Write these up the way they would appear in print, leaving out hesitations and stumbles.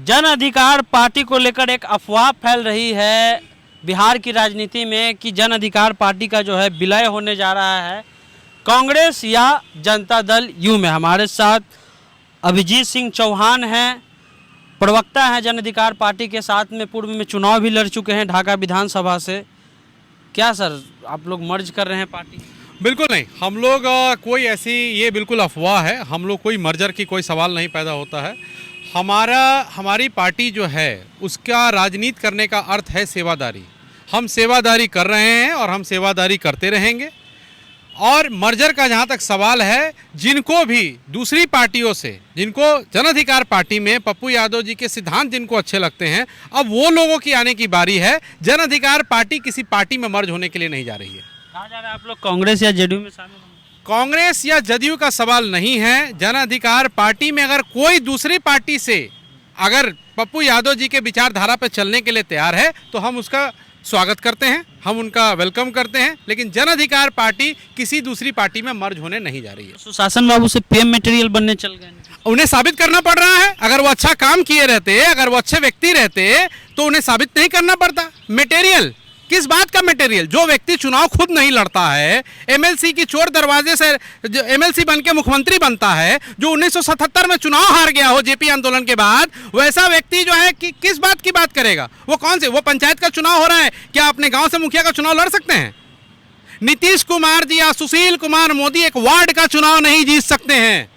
जन अधिकार पार्टी को लेकर एक अफवाह फैल रही है बिहार की राजनीति में कि जन अधिकार पार्टी का जो है विलय होने जा रहा है कांग्रेस या जनता दल यू में। हमारे साथ अभिजीत सिंह चौहान हैं, प्रवक्ता हैं जन अधिकार पार्टी के, साथ में पूर्व में चुनाव भी लड़ चुके हैं ढाका विधानसभा से। क्या सर आप लोग मर्ज कर रहे हैं पार्टी? बिल्कुल नहीं, हम लोग कोई ऐसी ये बिल्कुल अफवाह है। हम लोग कोई मर्जर की कोई सवाल नहीं पैदा होता है। हमारी पार्टी जो है उसका राजनीति करने का अर्थ है सेवादारी। हम सेवादारी कर रहे हैं और हम सेवादारी करते रहेंगे। और मर्जर का जहाँ तक सवाल है, जिनको भी दूसरी पार्टियों से, जिनको जन अधिकार पार्टी में पप्पू यादव जी के सिद्धांत जिनको अच्छे लगते हैं, अब वो लोगों की आने की बारी है। जन अधिकार पार्टी किसी पार्टी में मर्ज होने के लिए नहीं जा रही है। कहा जा रहा है आप लोग कांग्रेस या जेडीयू में शामिल होंगे? कांग्रेस या जदयू का सवाल नहीं है। जन अधिकार पार्टी में अगर कोई दूसरी पार्टी से अगर पप्पू यादव जी के विचारधारा पर चलने के लिए तैयार है तो हम उसका स्वागत करते हैं, हम उनका वेलकम करते हैं। लेकिन जन अधिकार पार्टी किसी दूसरी पार्टी में मर्ज होने नहीं जा रही है। सुशासन बाबू से पीएम मटेरियल बनने चल गए, उन्हें साबित करना पड़ रहा है। अगर वो अच्छा काम किए रहते, अगर वो अच्छे व्यक्ति रहते तो उन्हें साबित नहीं करना पड़ता। मटेरियल किस बात का मटेरियल? जो व्यक्ति चुनाव खुद नहीं लड़ता है, एमएलसी की चोर दरवाजे से जो एमएलसी बन के मुख्यमंत्री बनता है, जो 1977 में चुनाव हार गया हो जेपी आंदोलन के बाद, वैसा व्यक्ति जो है कि किस बात की बात करेगा? वो कौन से, वो पंचायत का चुनाव हो रहा है, क्या अपने गांव से मुखिया का चुनाव लड़ सकते हैं? नीतीश कुमार जी या सुशील कुमार मोदी एक वार्ड का चुनाव नहीं जीत सकते हैं।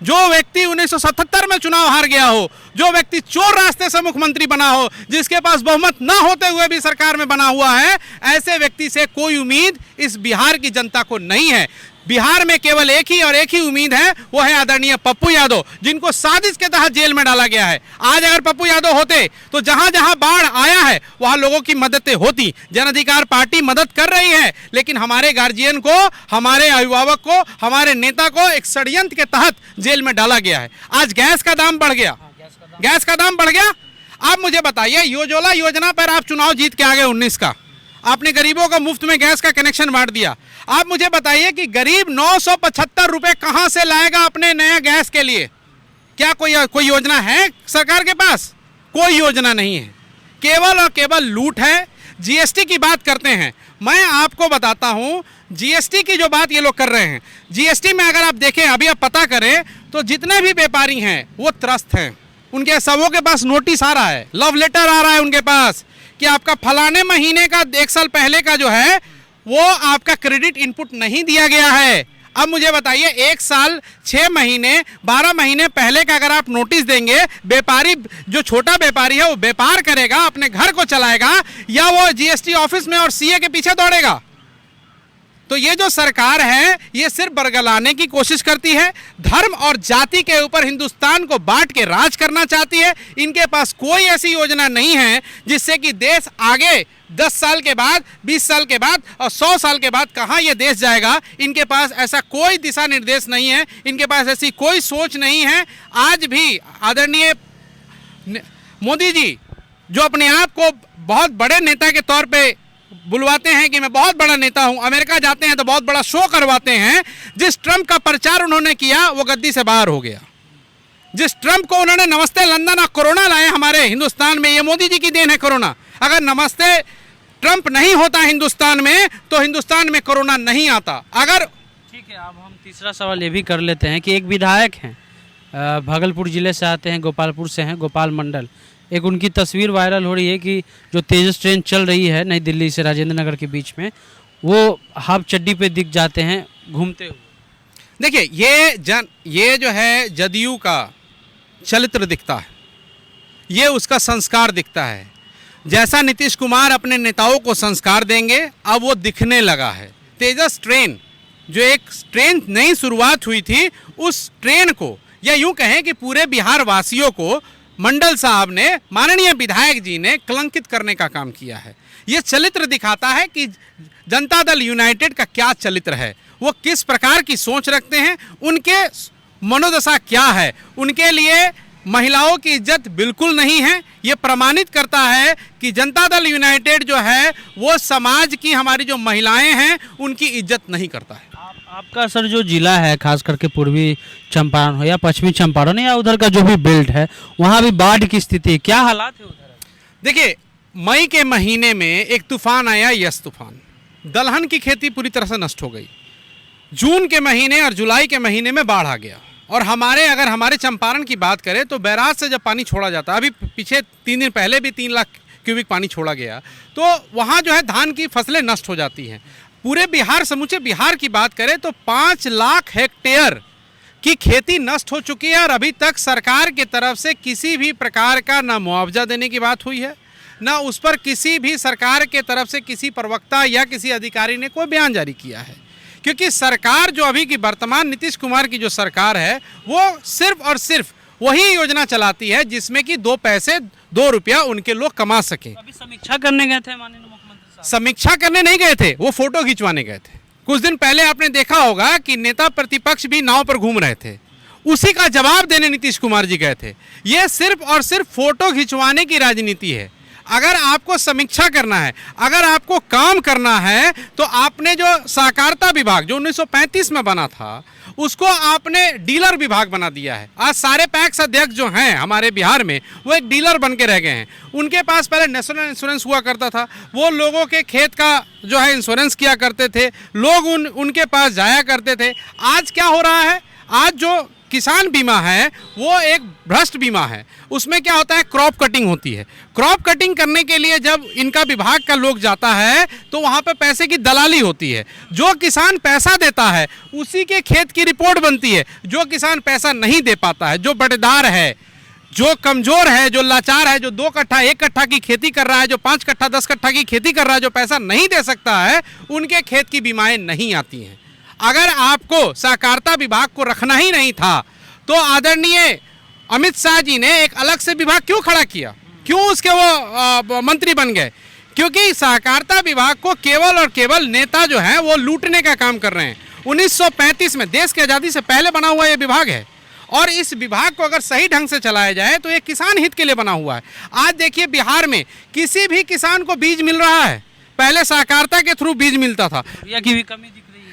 जो व्यक्ति 1977 में चुनाव हार गया हो, जो व्यक्ति चोर रास्ते से मुख्यमंत्री बना हो, जिसके पास बहुमत न होते हुए भी सरकार में बना हुआ है, ऐसे व्यक्ति से कोई उम्मीद इस बिहार की जनता को नहीं है। बिहार में केवल एक ही उम्मीद है, वो है आदरणीय पप्पू यादव, जिनको साजिश के तहत जेल में डाला गया है। आज अगर पप्पू यादव होते तो जहां जहां बाढ़ आया है वहां लोगों की मददें होती। जन अधिकार पार्टी मदद कर रही है, लेकिन हमारे गार्जियन को, हमारे अभिभावक को, हमारे नेता को एक षड्यंत्र के तहत जेल में डाला गया है। आज गैस का दाम बढ़ गया, गैस का दाम बढ़ गया। आप मुझे बताइए, योजना योजना पर आप चुनाव जीत के आ गए 19 का, आपने गरीबों को मुफ्त में गैस का कनेक्शन बांट दिया। आप मुझे बताइए कि गरीब 975 रुपए कहां से लाएगा अपने नए गैस के लिए? क्या कोई योजना है सरकार के पास? कोई योजना नहीं है, केवल और केवल लूट है। जीएसटी की बात करते हैं, मैं आपको बताता हूं जीएसटी की जो बात ये लोग कर रहे हैं, जीएसटी में अगर आप देखें, अभी आप पता करें तो जितने भी व्यापारी हैं वो त्रस्त हैं। उनके सबों के पास नोटिस आ रहा है, लव लेटर आ रहा है उनके पास कि आपका फलाने महीने का 1 साल पहले का जो है वो आपका क्रेडिट इनपुट नहीं दिया गया है। अब मुझे बताइए, 1 साल 6 महीने 12 महीने पहले का अगर आप नोटिस देंगे, व्यापारी जो छोटा व्यापारी है वो व्यापार करेगा, अपने घर को चलाएगा, या वो जीएसटी ऑफिस में और सीए के पीछे दौड़ेगा? तो ये जो सरकार है ये सिर्फ बरगलाने की कोशिश करती है, धर्म और जाति के ऊपर हिंदुस्तान को बांट के राज करना चाहती है। इनके पास कोई ऐसी योजना नहीं है जिससे कि देश आगे 10 साल के बाद, 20 साल के बाद और 100 साल के बाद कहाँ ये देश जाएगा। इनके पास ऐसा कोई दिशा निर्देश नहीं है, इनके पास ऐसी कोई सोच नहीं है। आज भी आदरणीय मोदी जी जो अपने आप को बहुत बड़े नेता के तौर पे बुलवाते हैं कि मैं बहुत बड़ा नेता हूं, अमेरिका जाते हैं तो बहुत बड़ा शो करवाते हैं, जिस ट्रंप का प्रचार उन्होंने किया वो गद्दी से बाहर हो गया। जिस ट्रंप को उन्होंने नमस्ते लंदन और कोरोना लाए हमारे हिंदुस्तान में, ये मोदी जी की देन है कोरोना। अगर नमस्ते ट्रंप नहीं होता हिंदुस्तान में तो हिंदुस्तान में कोरोना नहीं आता। अगर ठीक है, अब हम तीसरा सवाल ये भी कर लेते हैं कि एक विधायक हैं, भागलपुर जिले से आते हैं, गोपालपुर से हैं, गोपाल मंडल, एक उनकी तस्वीर वायरल हो रही है कि जो तेजस ट्रेन चल रही है नई दिल्ली से राजेंद्र नगर के बीच में, वो हाफ चड्डी पे दिख जाते हैं घूमते हुए। देखिए, ये जो है जदयू का चरित्र दिखता है, ये उसका संस्कार दिखता है। जैसा नीतीश कुमार अपने नेताओं को संस्कार देंगे, अब वो दिखने लगा है। तेजस ट्रेन जो एक ट्रेन नई शुरुआत हुई थी, उस ट्रेन को, या यूं कहें कि पूरे बिहार वासियों को मंडल साहब ने, माननीय विधायक जी ने कलंकित करने का काम किया है। ये चरित्र दिखाता है कि जनता दल यूनाइटेड का क्या चरित्र है, वो किस प्रकार की सोच रखते हैं, उनके मनोदशा क्या है। उनके लिए महिलाओं की इज्जत बिल्कुल नहीं है। ये प्रमाणित करता है कि जनता दल यूनाइटेड जो है वो समाज की, हमारी जो महिलाएं हैं उनकी इज्जत नहीं करता है। आपका सर जो जिला है, खास करके पूर्वी चंपारण हो या पश्चिमी चंपारण या उधर का जो भी बेल्ट है, वहाँ भी बाढ़ की स्थिति है, क्या हालात है उधर? देखिए, मई के महीने में एक तूफान आया, यस तूफान। दलहन की खेती पूरी तरह से नष्ट हो गई। जून के महीने और जुलाई के महीने में बाढ़ आ गया। और अगर हमारे चंपारण की बात करें तो बैराज से जब पानी छोड़ा जाता है, अभी पीछे 3 दिन पहले भी 3 लाख क्यूबिक पानी छोड़ा गया, तो वहाँ जो है धान की फसलें नष्ट हो जाती हैं। पूरे बिहार, समूचे बिहार की बात करें तो 5 लाख हेक्टेयर की खेती नष्ट हो चुकी है और अभी तक सरकार की तरफ से किसी भी प्रकार का ना मुआवजा देने की बात हुई है, ना उस पर किसी भी सरकार के तरफ से किसी प्रवक्ता या किसी अधिकारी ने कोई बयान जारी किया है। क्योंकि सरकार जो अभी की वर्तमान नीतीश कुमार की जो सरकार है, वो सिर्फ और सिर्फ वही योजना चलाती है जिसमें कि 2 पैसे 2 रुपया उनके लोग कमा सकें। अभी समीक्षा करने गए थे माननीय मुख्यमंत्री साहब? समीक्षा करने नहीं गए थे, वो फोटो खिंचवाने गए थे। कुछ दिन पहले आपने देखा होगा कि नेता प्रतिपक्ष भी नाव पर घूम रहे थे, उसी का जवाब देने नीतीश कुमार जी गए थे। ये सिर्फ और सिर्फ फोटो खिंचवाने की राजनीति है। अगर आपको समीक्षा करना है, अगर आपको काम करना है, तो आपने जो सहकारिता विभाग जो 1935 में बना था, उसको आपने डीलर विभाग बना दिया है। आज सारे पैक्स अध्यक्ष जो हैं हमारे बिहार में, वो एक डीलर बन के रह गए हैं। उनके पास पहले नेशनल इंश्योरेंस हुआ करता था, वो लोगों के खेत का जो है इंश्योरेंस किया करते थे, लोग उनके पास जाया करते थे। आज क्या हो रहा है, आज जो किसान बीमा है वो एक भ्रष्ट बीमा है। उसमें क्या होता है, क्रॉप कटिंग होती है। क्रॉप कटिंग करने के लिए जब इनका विभाग का लोग जाता है तो वहाँ पे पैसे की दलाली होती है। जो किसान पैसा देता है उसी के खेत की रिपोर्ट बनती है। जो किसान पैसा नहीं दे पाता है, जो बटेदार है, जो कमज़ोर है, जो लाचार है, जो 2 कट्ठा 1 कट्ठा की खेती कर रहा है, जो 5 कट्ठा 10 कट्ठा की खेती कर रहा है, जो पैसा नहीं दे सकता है, उनके खेत की बीमाएँ नहीं आती हैं। अगर आपको सहकारिता विभाग को रखना ही नहीं था तो आदरणीय अमित शाह जी ने एक अलग से विभाग क्यों खड़ा किया, क्यों उसके वो मंत्री बन गए? क्योंकि सहकारिता विभाग को केवल और केवल नेता जो हैं वो लूटने का काम कर रहे हैं। 1935 में, देश की आज़ादी से पहले बना हुआ ये विभाग है और इस विभाग को अगर सही ढंग से चलाया जाए तो ये किसान हित के लिए बना हुआ है। आज देखिए, बिहार में किसी भी किसान को बीज मिल रहा है। पहले सहकारिता के थ्रू बीज मिलता था। यूरिया की भी कमी दिख रही है।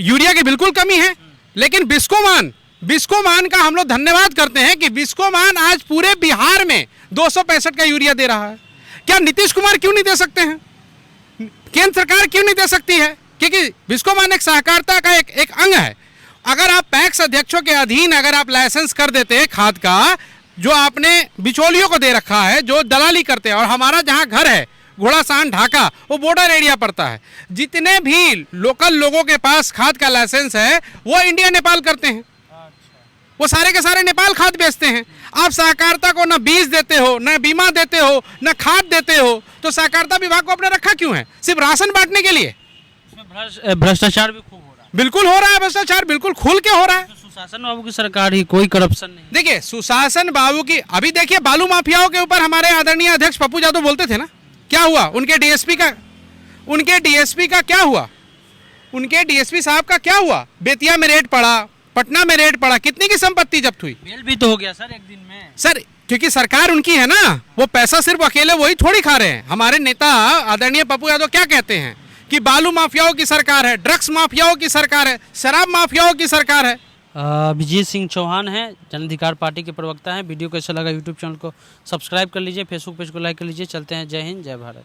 यूरिया की बिल्कुल कमी है, लेकिन बिस्कोमान का हम लोग धन्यवाद करते हैं कि बिस्कोमान आज पूरे बिहार में 265 का यूरिया दे रहा है। क्या नीतीश कुमार क्यों नहीं दे सकते हैं? केंद्र सरकार क्यों नहीं दे सकती है? क्योंकि बिस्कोमान एक सहकारिता का एक अंग है। अगर आप पैक्स अध्यक्षों के अधीन अगर आप लाइसेंस कर देते हैं खाद का, जो आपने बिचौलियों को दे रखा है, जो दलाली करते हैं, और हमारा जहाँ घर है घोड़ासान ढाका, वो बॉर्डर एरिया पड़ता है, जितने भी लोकल लोगों के पास खाद का लाइसेंस है वो इंडिया नेपाल करते हैं। वो सारे के सारे नेपाल खाद बेचते हैं। आप सहकारिता को न बीज देते हो, न बीमा देते हो, न खाद देते हो, तो सहकारिता विभाग को आपने रखा क्यों है? सिर्फ राशन बांटने के लिए? भ्रष्टाचार भी खूब हो रहा है। बिल्कुल हो रहा है, भ्रष्टाचार बिल्कुल खुल के हो रहा है। तो सुशासन बाबू की सरकार ही, कोई करप्शन नहीं। देखिए, सुशासन बाबू की, अभी देखिए बालू माफियाओं के ऊपर हमारे आदरणीय अध्यक्ष पप्पू यादव बोलते थे ना, क्या हुआ? उनके डीएसपी का क्या हुआ? उनके डीएसपी साहब का क्या हुआ? बेतिया में रेड पड़ा, पटना में रेड पड़ा, कितनी की संपत्ति जब्त हुई? बेल भी तो हो गया सर एक दिन में। सर, क्योंकि सरकार उनकी है ना, वो पैसा सिर्फ अकेले वही थोड़ी खा रहे हैं। हमारे नेता आदरणीय पप्पू यादव क्या कहते हैं कि बालू माफियाओं की सरकार है, ड्रग्स माफियाओं की सरकार है, शराब माफियाओं की सरकार है। अभिजीत सिंह चौहान हैं, जन अधिकार पार्टी के प्रवक्ता हैं। वीडियो कैसा लगा यूट्यूब चैनल को सब्सक्राइब कर लीजिए, फेसबुक पेज को लाइक कर लीजिए। चलते हैं, जय हिंद, जय भारत।